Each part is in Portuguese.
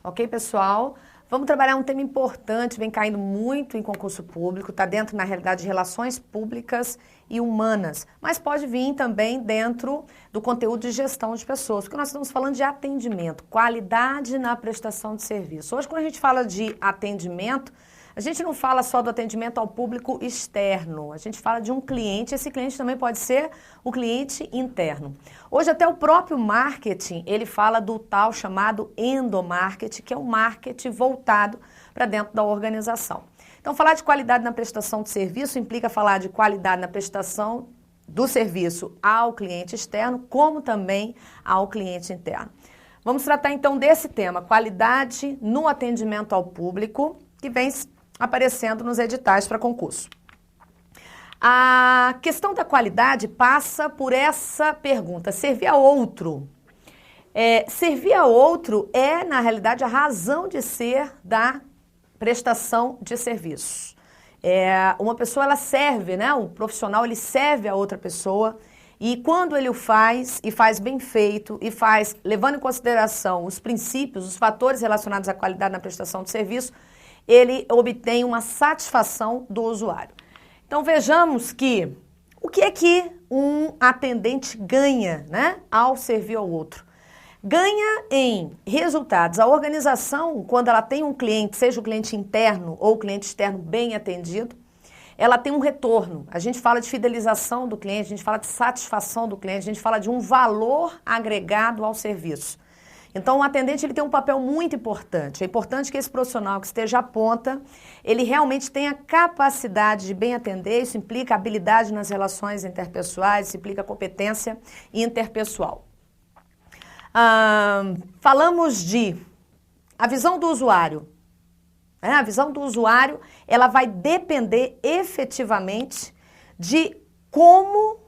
Ok, pessoal? Vamos trabalhar um tema importante, vem caindo muito em concurso público, está dentro, na realidade, de relações públicas e humanas, mas pode vir também dentro do conteúdo de gestão de pessoas, porque nós estamos falando de atendimento, qualidade na prestação de serviço. Hoje, quando a gente fala de atendimento, a gente não fala só do atendimento ao público externo, a gente fala de um cliente, esse cliente também pode ser o cliente interno. Hoje até o próprio marketing, ele fala do tal chamado endomarketing, que é um marketing voltado para dentro da organização. Então falar de qualidade na prestação de serviço implica falar de qualidade na prestação do serviço ao cliente externo, como também ao cliente interno. Vamos tratar então desse tema, qualidade no atendimento ao público, que vem aparecendo nos editais para concurso. A questão da qualidade passa por essa pergunta, servir a outro. Servir a outro é, na realidade, a razão de ser da prestação de serviços. Uma pessoa, ela serve, né? O profissional, ele serve a outra pessoa e quando ele o faz, e faz bem feito, e faz levando em consideração os princípios, os fatores relacionados à qualidade na prestação de serviço, ele obtém uma satisfação do usuário. Então vejamos que o que é que um atendente ganha, né, ao servir ao outro? Ganha em resultados. A organização, quando ela tem um cliente, seja o cliente interno ou o cliente externo bem atendido, ela tem um retorno. A gente fala de fidelização do cliente, a gente fala de satisfação do cliente, a gente fala de um valor agregado ao serviço. Então, o atendente ele tem um papel muito importante. É importante que esse profissional que esteja à ponta, ele realmente tenha capacidade de bem atender. Isso implica habilidade nas relações interpessoais, isso implica competência interpessoal. Falamos de a visão do usuário. A visão do usuário, ela vai depender efetivamente de como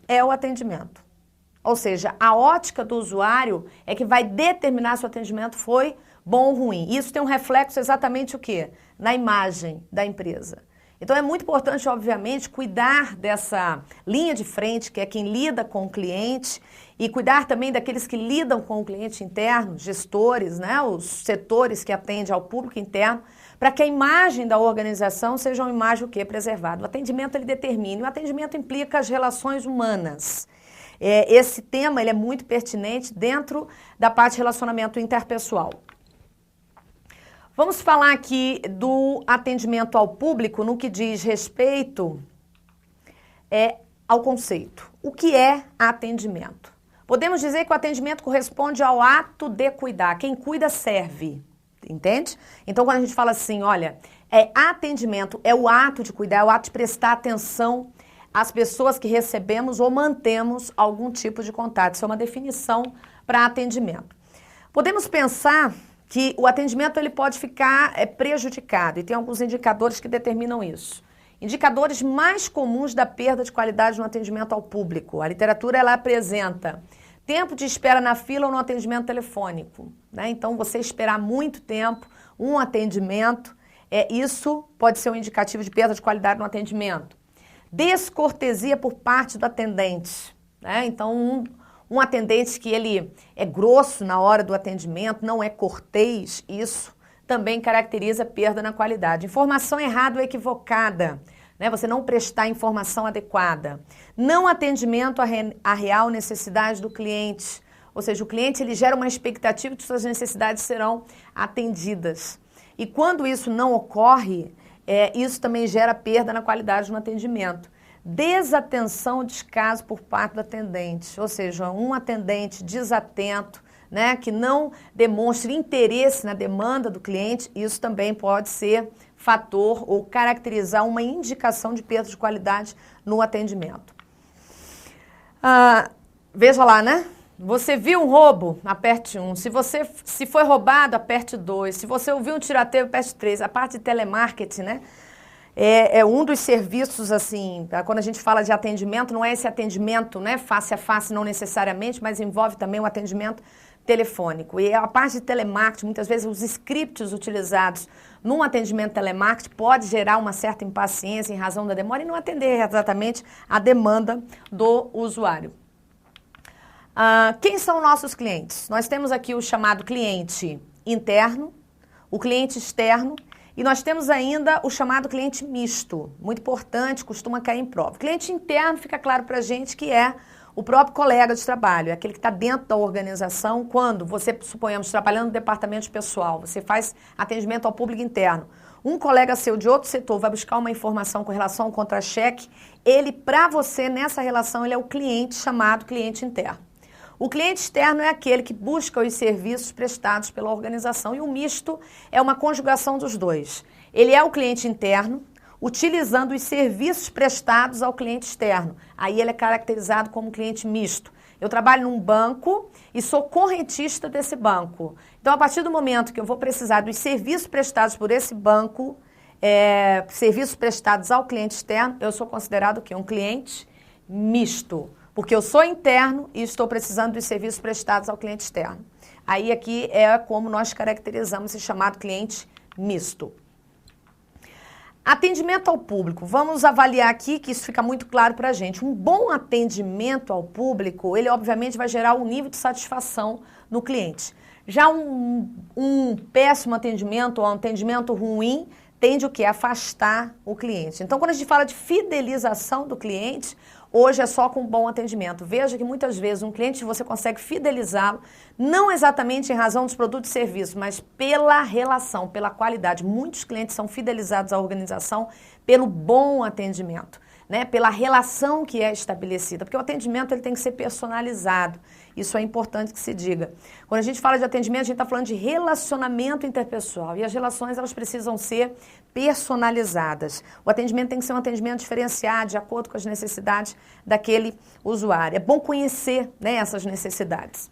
é o atendimento. Ou seja, a ótica do usuário é que vai determinar se o atendimento foi bom ou ruim. Isso tem um reflexo exatamente o quê? Na imagem da empresa. Então é muito importante, obviamente, cuidar dessa linha de frente, que é quem lida com o cliente, e cuidar também daqueles que lidam com o cliente interno, gestores, né, os setores que atendem ao público interno, para que a imagem da organização seja uma imagem o quê? Preservada. O atendimento ele determina, e o atendimento implica as relações humanas. Esse tema ele é muito pertinente dentro da parte de relacionamento interpessoal. Vamos falar aqui do atendimento ao público no que diz respeito ao conceito. O que é atendimento? Podemos dizer que o atendimento corresponde ao ato de cuidar. Quem cuida serve, entende? Então quando a gente fala assim, olha, atendimento é o ato de cuidar, é o ato de prestar atenção as pessoas que recebemos ou mantemos algum tipo de contato. Isso é uma definição para atendimento. Podemos pensar que o atendimento ele pode ficar prejudicado e tem alguns indicadores que determinam isso. Indicadores mais comuns da perda de qualidade no atendimento ao público. A literatura ela apresenta tempo de espera na fila ou no atendimento telefônico, né? Então você esperar muito tempo um atendimento, isso pode ser um indicativo de perda de qualidade no atendimento. Descortesia por parte do atendente, né? Então, um atendente que ele é grosso na hora do atendimento, não é cortês, isso também caracteriza perda na qualidade. Informação errada ou equivocada, né? Você não prestar informação adequada. Não atendimento à real necessidade do cliente, ou seja, o cliente ele gera uma expectativa de que suas necessidades serão atendidas. E quando isso não ocorre, isso também gera perda na qualidade no atendimento. Desatenção, descaso por parte do atendente, ou seja, um atendente desatento, né, que não demonstre interesse na demanda do cliente, isso também pode ser fator ou caracterizar uma indicação de perda de qualidade no atendimento. Veja lá, né? Você viu um roubo? Aperte 1. Se foi roubado, aperte 2. Se você ouviu um tiroteio, aperte 3. A parte de telemarketing, né? É um dos serviços, assim, quando a gente fala de atendimento, não é esse atendimento, né, face a face, não necessariamente, mas envolve também o atendimento telefônico. E a parte de telemarketing, muitas vezes os scripts utilizados num atendimento telemarketing pode gerar uma certa impaciência em razão da demora e não atender exatamente a demanda do usuário. Quem são nossos clientes? Nós temos aqui o chamado cliente interno, o cliente externo e nós temos ainda o chamado cliente misto, muito importante, costuma cair em prova. O cliente interno fica claro para a gente que é o próprio colega de trabalho, é aquele que está dentro da organização quando você, suponhamos, trabalhando no departamento de pessoal, você faz atendimento ao público interno. Um colega seu de outro setor vai buscar uma informação com relação ao contra-cheque, ele, para você, nessa relação, ele é o cliente chamado cliente interno. O cliente externo é aquele que busca os serviços prestados pela organização e o misto é uma conjugação dos dois. Ele é o cliente interno, utilizando os serviços prestados ao cliente externo. Aí ele é caracterizado como cliente misto. Eu trabalho num banco e sou correntista desse banco. Então, a partir do momento que eu vou precisar dos serviços prestados por esse banco, serviços prestados ao cliente externo, eu sou considerado o quê? Um cliente misto. Porque eu sou interno e estou precisando dos serviços prestados ao cliente externo. Aí aqui é como nós caracterizamos esse chamado cliente misto. Atendimento ao público. Vamos avaliar aqui que isso fica muito claro para a gente. Um bom atendimento ao público, ele obviamente vai gerar um nível de satisfação no cliente. Já um péssimo atendimento ou um atendimento ruim tende o quê? Afastar o cliente. Então, quando a gente fala de fidelização do cliente, hoje é só com bom atendimento. Veja que muitas vezes um cliente você consegue fidelizá-lo, não exatamente em razão dos produtos e serviços, mas pela relação, pela qualidade. Muitos clientes são fidelizados à organização pelo bom atendimento, né? Pela relação que é estabelecida, porque o atendimento ele tem que ser personalizado. Isso é importante que se diga. Quando a gente fala de atendimento, a gente está falando de relacionamento interpessoal e as relações elas precisam ser personalizadas. O atendimento tem que ser um atendimento diferenciado, de acordo com as necessidades daquele usuário. É bom conhecer, né, essas necessidades.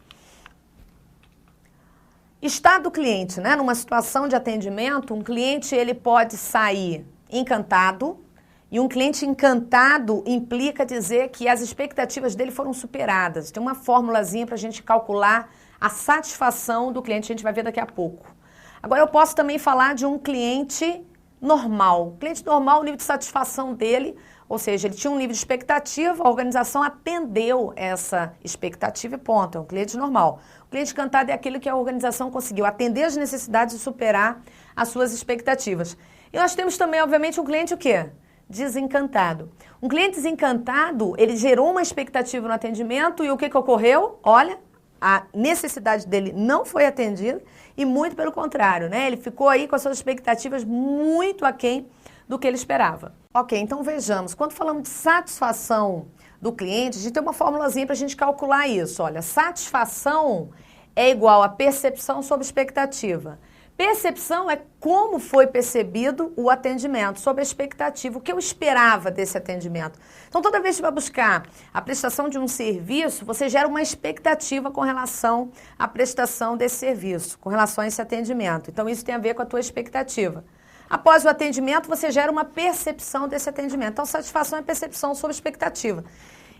Estado do cliente, né? Numa situação de atendimento, um cliente ele pode sair encantado, e um cliente encantado implica dizer que as expectativas dele foram superadas. Tem uma formulazinha para a gente calcular a satisfação do cliente, a gente vai ver daqui a pouco. Agora eu posso também falar de um cliente normal. O cliente normal, o nível de satisfação dele, ou seja, ele tinha um nível de expectativa, a organização atendeu essa expectativa e ponto, é um cliente normal. O cliente encantado é aquele que a organização conseguiu atender as necessidades e superar as suas expectativas. E nós temos também, obviamente, um cliente o quê? Desencantado. Um cliente desencantado, ele gerou uma expectativa no atendimento e o que ocorreu? Olha, a necessidade dele não foi atendida e muito pelo contrário, né? Ele ficou aí com as suas expectativas muito aquém do que ele esperava. Ok, então vejamos, quando falamos de satisfação do cliente, a gente tem uma formulazinha para a gente calcular isso. Olha, satisfação é igual a percepção sobre expectativa. Percepção é como foi percebido o atendimento, sob a expectativa, o que eu esperava desse atendimento. Então, toda vez que você vai buscar a prestação de um serviço, você gera uma expectativa com relação à prestação desse serviço, com relação a esse atendimento. Então, isso tem a ver com a tua expectativa. Após o atendimento, você gera uma percepção desse atendimento. Então, satisfação é percepção sob expectativa.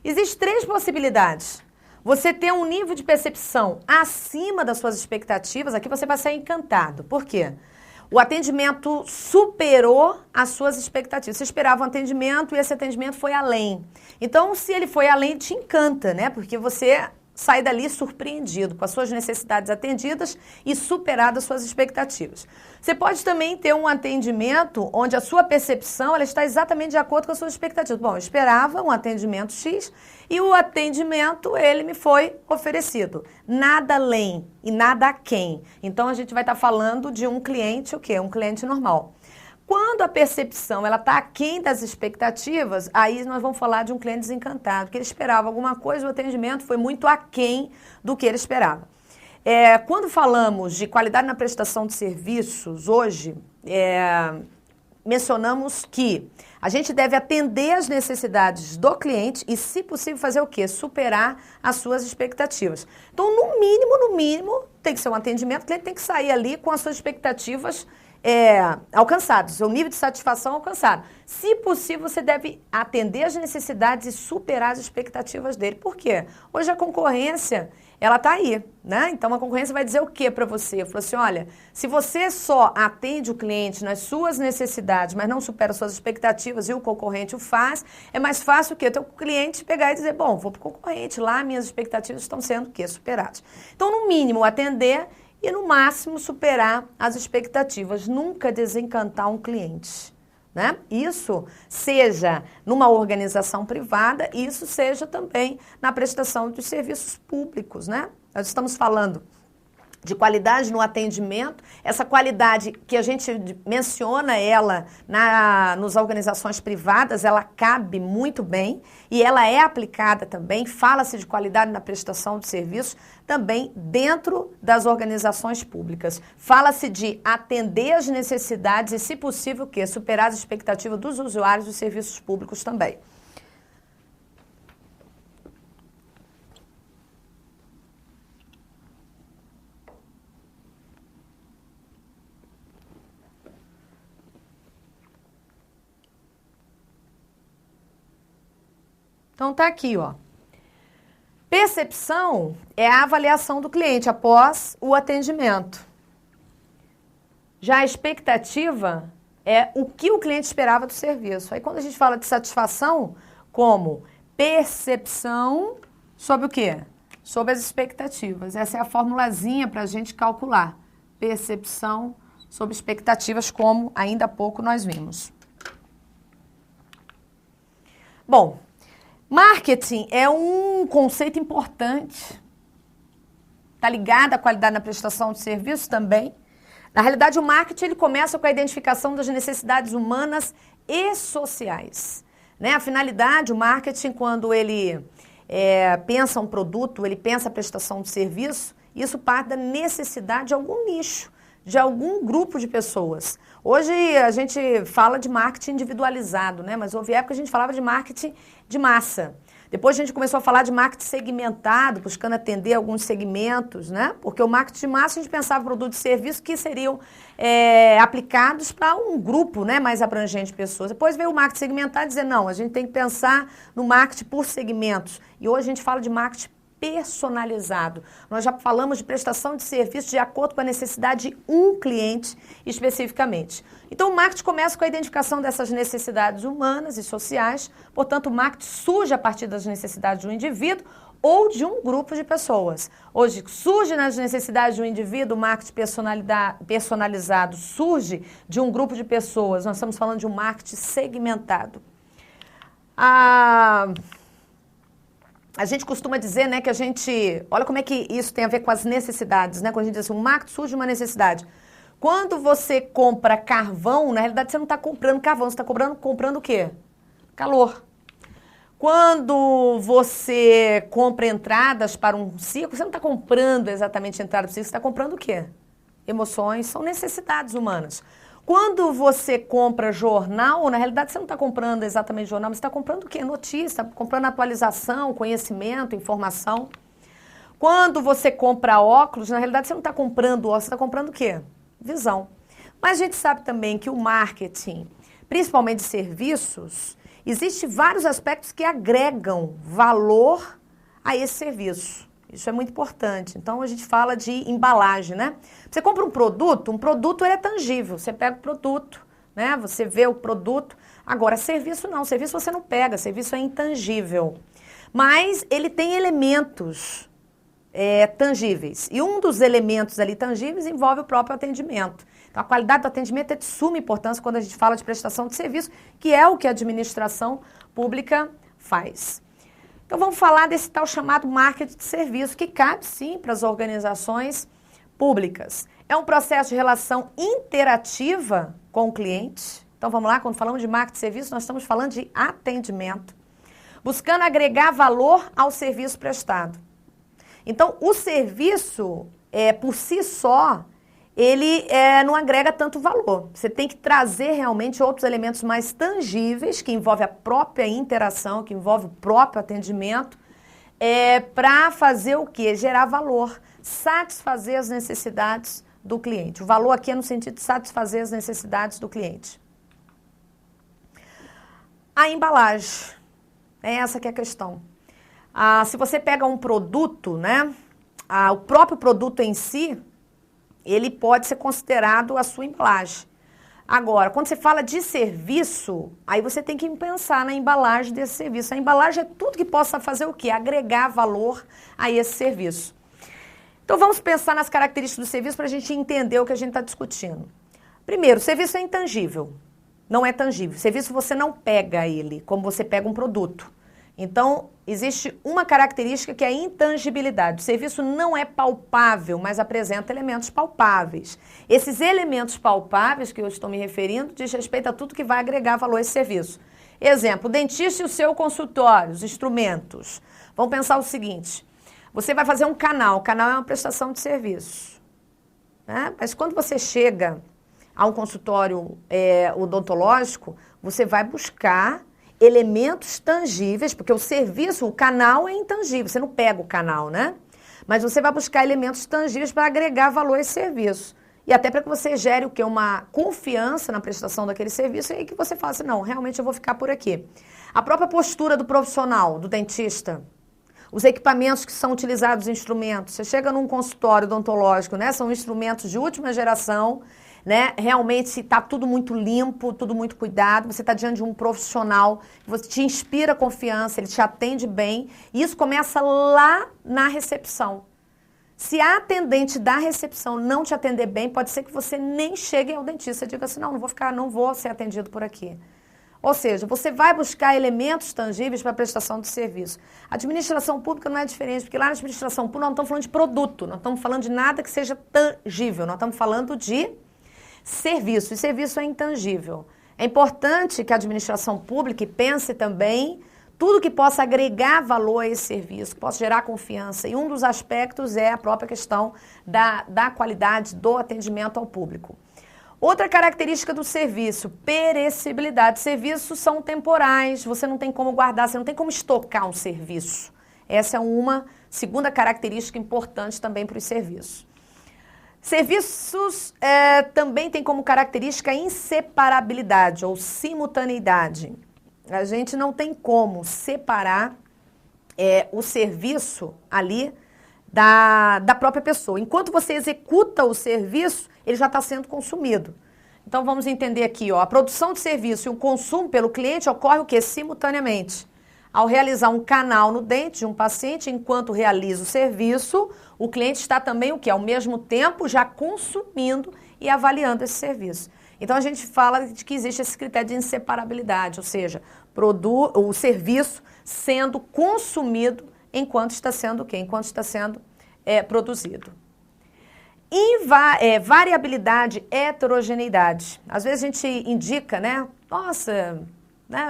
Existem 3 possibilidades. Você ter um nível de percepção acima das suas expectativas, aqui você vai ser encantado. Por quê? O atendimento superou as suas expectativas. Você esperava um atendimento e esse atendimento foi além. Então, se ele foi além, te encanta, né? Porque você sai dali surpreendido com as suas necessidades atendidas e superadas as suas expectativas. Você pode também ter um atendimento onde a sua percepção ela está exatamente de acordo com as suas expectativas. Bom, eu esperava um atendimento X e o atendimento ele me foi oferecido. Nada além e nada aquém. Então a gente vai estar falando de um cliente o quê? Um cliente normal. Quando a percepção ela está aquém das expectativas, aí nós vamos falar de um cliente desencantado, que ele esperava alguma coisa, o atendimento foi muito aquém do que ele esperava. Quando falamos de qualidade na prestação de serviços, hoje, mencionamos que a gente deve atender as necessidades do cliente e, se possível, fazer o quê? Superar as suas expectativas. Então, no mínimo, tem que ser um atendimento, o cliente tem que sair ali com as suas expectativas alcançados, seu nível de satisfação alcançado. Se possível, você deve atender as necessidades e superar as expectativas dele. Por quê? Hoje a concorrência, ela está aí, né? Então a concorrência vai dizer o quê para você? Falou assim, olha, se você só atende o cliente nas suas necessidades, mas não supera as suas expectativas e o concorrente o faz, é mais fácil o quê? O teu cliente pegar e dizer, bom, vou para o concorrente, lá minhas expectativas estão sendo o quê? Superadas. Então, no mínimo, atender e, no máximo, superar as expectativas. Nunca desencantar um cliente, né? Isso seja numa organização privada, isso seja também na prestação dos serviços públicos, né? Nós estamos falando de qualidade no atendimento, essa qualidade que a gente menciona ela nas organizações privadas, ela cabe muito bem e ela é aplicada também, fala-se de qualidade na prestação de serviços também dentro das organizações públicas. Fala-se de atender as necessidades e, se possível, superar as expectativas dos usuários dos serviços públicos também. Então tá aqui, ó. Percepção é a avaliação do cliente após o atendimento. Já a expectativa é o que o cliente esperava do serviço. Aí quando a gente fala de satisfação, como percepção sobre o quê? Sobre as expectativas. Essa é a formulazinha para a gente calcular. Percepção sobre expectativas, como ainda há pouco nós vimos. Bom, marketing é um conceito importante. Está ligado à qualidade na prestação de serviços também. Na realidade, o marketing ele começa com a identificação das necessidades humanas e sociais, né? A finalidade, o marketing, quando ele pensa um produto, ele pensa a prestação de serviço, isso parte da necessidade de algum nicho, de algum grupo de pessoas. Hoje a gente fala de marketing individualizado, né? Mas houve época que a gente falava de marketing de massa. Depois a gente começou a falar de marketing segmentado, buscando atender alguns segmentos, né? Porque o marketing de massa a gente pensava em produtos e serviços que seriam aplicados para um grupo, né, mais abrangente de pessoas. Depois veio o marketing segmentado e dizer, não, a gente tem que pensar no marketing por segmentos. E hoje a gente fala de marketing personalizado. Nós já falamos de prestação de serviço de acordo com a necessidade de um cliente especificamente. Então, o marketing começa com a identificação dessas necessidades humanas e sociais. Portanto, o marketing surge a partir das necessidades de um indivíduo ou de um grupo de pessoas. Hoje, surge nas necessidades de um indivíduo, o marketing personalizado surge de um grupo de pessoas. Nós estamos falando de um marketing segmentado. A gente costuma dizer, né, que olha como é que isso tem a ver com as necessidades, né? Quando a gente diz assim, o marketing surge de uma necessidade. Quando você compra carvão, na realidade você não está comprando carvão, você está comprando o quê? Calor. Quando você compra entradas para um circo, você não está comprando exatamente entrada para o circo, você está comprando o quê? Emoções, são necessidades humanas. Quando você compra jornal, na realidade você não está comprando exatamente jornal, mas você está comprando o quê? Notícia, está comprando atualização, conhecimento, informação. Quando você compra óculos, na realidade você não está comprando óculos, você está comprando o quê? Visão. Mas a gente sabe também que o marketing, principalmente de serviços, existem vários aspectos que agregam valor a esse serviço. Isso é muito importante. Então, a gente fala de embalagem, né? Você compra um produto ele é tangível. Você pega o produto, né? Você vê o produto. Agora, serviço não. Serviço você não pega. Serviço é intangível. Mas ele tem elementos tangíveis. E um dos elementos ali tangíveis envolve o próprio atendimento. Então, a qualidade do atendimento é de suma importância quando a gente fala de prestação de serviço, que é o que a administração pública faz. Então, vamos falar desse tal chamado marketing de serviço, que cabe, sim, para as organizações públicas. É um processo de relação interativa com o cliente. Então, vamos lá, quando falamos de marketing de serviço, nós estamos falando de atendimento, buscando agregar valor ao serviço prestado. Então, o serviço, por si só, ele não agrega tanto valor. Você tem que trazer realmente outros elementos mais tangíveis, que envolvem a própria interação, que envolve o próprio atendimento, para fazer o quê? Gerar valor, satisfazer as necessidades do cliente. O valor aqui é no sentido de satisfazer as necessidades do cliente. A embalagem, é essa que é a questão. Se você pega um produto, né, o próprio produto em si, ele pode ser considerado a sua embalagem. Agora, quando você fala de serviço, aí você tem que pensar na embalagem desse serviço. A embalagem é tudo que possa fazer o quê? Agregar valor a esse serviço. Então vamos pensar nas características do serviço para a gente entender o que a gente está discutindo. Primeiro, o serviço é intangível, não é tangível. O serviço você não pega ele como você pega um produto. Então, existe uma característica que é a intangibilidade. O serviço não é palpável, mas apresenta elementos palpáveis. Esses elementos palpáveis que eu estou me referindo diz respeito a tudo que vai agregar valor a esse serviço. Exemplo, o dentista e o seu consultório, os instrumentos. Vamos pensar o seguinte, você vai fazer um canal, o canal é uma prestação de serviço, né? Mas quando você chega a um consultório odontológico, você vai buscar elementos tangíveis, porque o serviço, o canal é intangível, você não pega o canal, né? Mas você vai buscar elementos tangíveis para agregar valor a esse serviço. E até para que você gere o quê? Uma confiança na prestação daquele serviço e que você fale assim, não, realmente eu vou ficar por aqui. A própria postura do profissional, do dentista, os equipamentos que são utilizados, os instrumentos. Você chega num consultório odontológico, né? São instrumentos de última geração, né? Realmente está tudo muito limpo, tudo muito cuidado, você está diante de um profissional, você te inspira confiança, ele te atende bem, e isso começa lá na recepção. Se a atendente da recepção não te atender bem, pode ser que você nem chegue ao dentista e diga assim, não vou ser atendido por aqui. Ou seja, você vai buscar elementos tangíveis para a prestação de serviço. A administração pública não é diferente, porque lá na administração pública nós não estamos falando de produto, nós estamos falando de nada que seja tangível, nós estamos falando de serviço, e serviço é intangível. É importante que a administração pública pense também tudo que possa agregar valor a esse serviço, que possa gerar confiança. E um dos aspectos é a própria questão da qualidade do atendimento ao público. Outra característica do serviço, perecibilidade. Serviços são temporais, você não tem como guardar, você não tem como estocar um serviço. Essa é uma segunda característica importante também para os serviços. Serviços também tem como característica a inseparabilidade ou simultaneidade. A gente não tem como separar o serviço ali da própria pessoa. Enquanto você executa o serviço, ele já está sendo consumido. Então vamos entender aqui, ó, a produção de serviço e o consumo pelo cliente ocorre o quê? Simultaneamente. Ao realizar um canal no dente de um paciente, enquanto realiza o serviço, o cliente está também o quê? Ao mesmo tempo já consumindo e avaliando esse serviço. Então a gente fala de que existe esse critério de inseparabilidade, ou seja, o serviço sendo consumido enquanto está sendo o quê? Enquanto está sendo produzido. Variabilidade, heterogeneidade. Às vezes a gente indica, né? Nossa,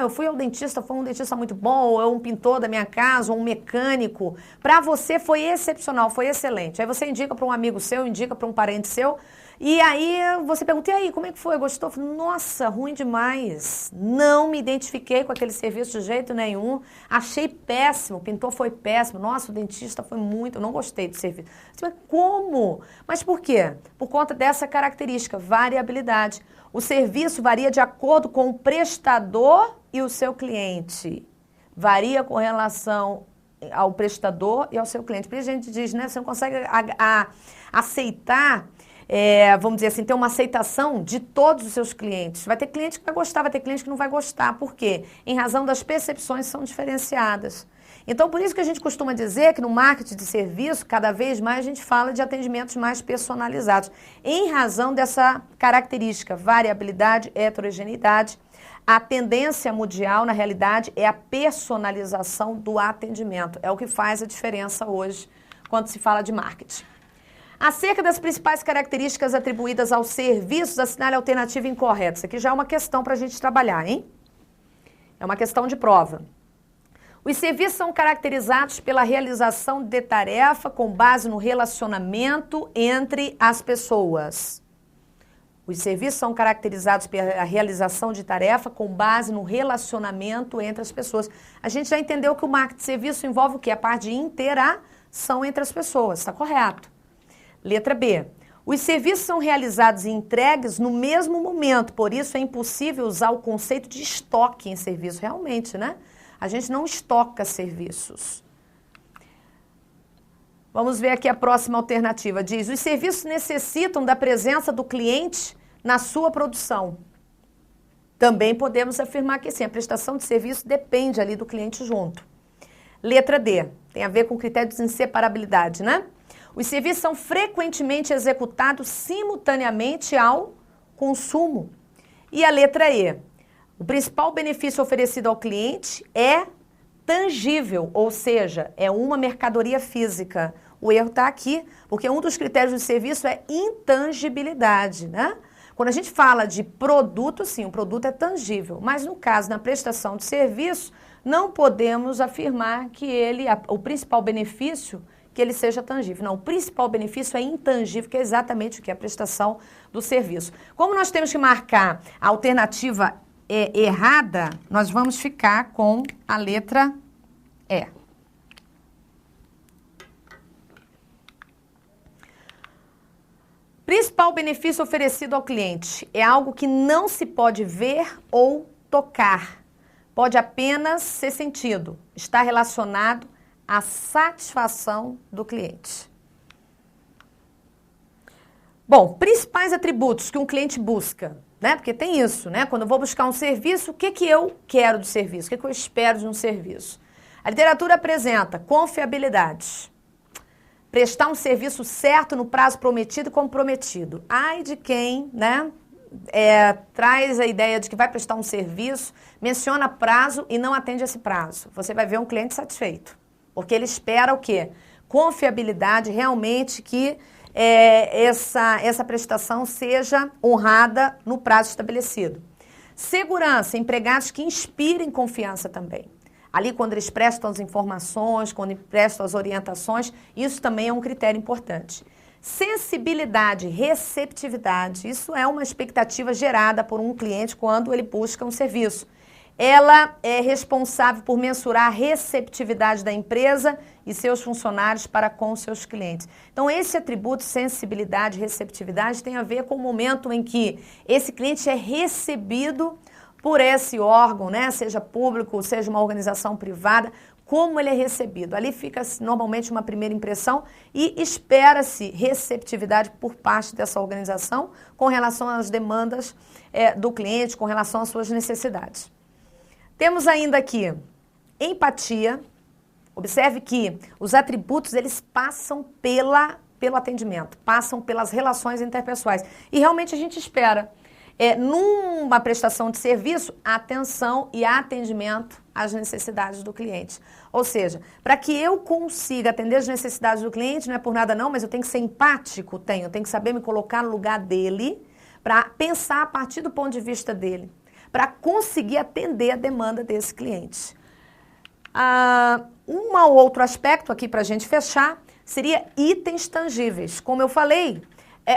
eu fui ao dentista, foi um dentista muito bom, ou é um pintor da minha casa, ou um mecânico. Para você foi excepcional, foi excelente. Aí você indica para um amigo seu, indica para um parente seu, e aí você pergunta, e aí, como é que foi? Gostou? Eu falei, nossa, ruim demais. Não me identifiquei com aquele serviço de jeito nenhum. Achei péssimo, o pintor foi péssimo. Nossa, o dentista foi muito, eu não gostei do serviço. Mas como? Mas por quê? Por conta dessa característica, variabilidade. O serviço varia de acordo com o prestador e o seu cliente. Varia com relação ao prestador e ao seu cliente. Por isso a gente diz, né, você não consegue aceitar, vamos dizer assim, ter uma aceitação de todos os seus clientes. Vai ter cliente que vai gostar, vai ter cliente que não vai gostar. Por quê? Em razão das percepções que são diferenciadas. Então, por isso que a gente costuma dizer que no marketing de serviço, cada vez mais a gente fala de atendimentos mais personalizados. Em razão dessa característica, variabilidade, heterogeneidade, a tendência mundial, na realidade, é a personalização do atendimento. É o que faz a diferença hoje quando se fala de marketing. Acerca das principais características atribuídas aos serviços, assinale a alternativa incorreta. Isso aqui já é uma questão para a gente trabalhar, hein? É uma questão de prova. Os serviços são caracterizados pela realização de tarefa com base no relacionamento entre as pessoas. Os serviços são caracterizados pela realização de tarefa com base no relacionamento entre as pessoas. A gente já entendeu que o marketing de serviço envolve o quê? A parte de interação entre as pessoas, está correto. Letra B. Os serviços são realizados e entregues no mesmo momento, por isso é impossível usar o conceito de estoque em serviço. Realmente, né? A gente não estoca serviços. Vamos ver aqui a próxima alternativa. Diz, os serviços necessitam da presença do cliente na sua produção. Também podemos afirmar que sim, a prestação de serviço depende ali do cliente junto. Letra D, tem a ver com o critério de inseparabilidade, né? Os serviços são frequentemente executados simultaneamente ao consumo. E a letra E. O principal benefício oferecido ao cliente é tangível, ou seja, é uma mercadoria física. O erro está aqui, porque um dos critérios do serviço é intangibilidade, né? Quando a gente fala de produto, sim, o produto é tangível, mas no caso, na prestação de serviço, não podemos afirmar que o principal benefício, que ele seja tangível. Não, o principal benefício é intangível, que é exatamente o que é a prestação do serviço. Como nós temos que marcar a alternativa errada, nós vamos ficar com a letra E. Principal benefício oferecido ao cliente é algo que não se pode ver ou tocar. Pode apenas ser sentido. Está relacionado à satisfação do cliente. Bom, principais atributos que um cliente busca, né? Porque tem isso, né? Quando eu vou buscar um serviço, o que eu quero do serviço? O que eu espero de um serviço? A literatura apresenta confiabilidade. Prestar um serviço certo no prazo prometido e comprometido. Ai de quem, né, traz a ideia de que vai prestar um serviço, menciona prazo e não atende esse prazo. Você vai ver um cliente satisfeito, porque ele espera o quê? Confiabilidade, realmente que essa prestação seja honrada no prazo estabelecido. Segurança, empregados que inspirem confiança também. Ali, quando eles prestam as informações, quando eles prestam as orientações, isso também é um critério importante. Sensibilidade, receptividade, isso é uma expectativa gerada por um cliente quando ele busca um serviço. Ela é responsável por mensurar a receptividade da empresa e seus funcionários para com seus clientes. Então, esse atributo, sensibilidade e receptividade, tem a ver com o momento em que esse cliente é recebido por esse órgão, né? Seja público, seja uma organização privada, como ele é recebido. Ali fica normalmente uma primeira impressão e espera-se receptividade por parte dessa organização com relação às demandas do cliente, com relação às suas necessidades. Temos ainda aqui empatia. Observe que os atributos, eles passam pelo atendimento, passam pelas relações interpessoais. E realmente a gente espera, numa prestação de serviço, atenção e atendimento às necessidades do cliente. Ou seja, para que eu consiga atender as necessidades do cliente, não é por nada não, mas eu tenho que ser empático, eu tenho que saber me colocar no lugar dele, para pensar a partir do ponto de vista dele, para conseguir atender a demanda desse cliente. Um outro aspecto aqui para a gente fechar seria itens tangíveis. Como eu falei,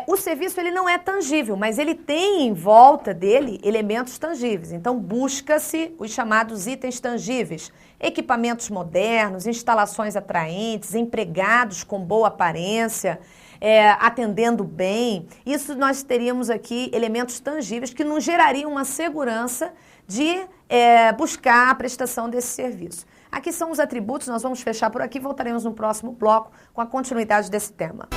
o serviço ele não é tangível, mas ele tem em volta dele elementos tangíveis. Então, busca-se os chamados itens tangíveis. Equipamentos modernos, instalações atraentes, empregados com boa aparência, atendendo bem. Isso nós teríamos aqui elementos tangíveis que nos gerariam uma segurança de buscar a prestação desse serviço. Aqui são os atributos, nós vamos fechar por aqui, voltaremos no próximo bloco com a continuidade desse tema.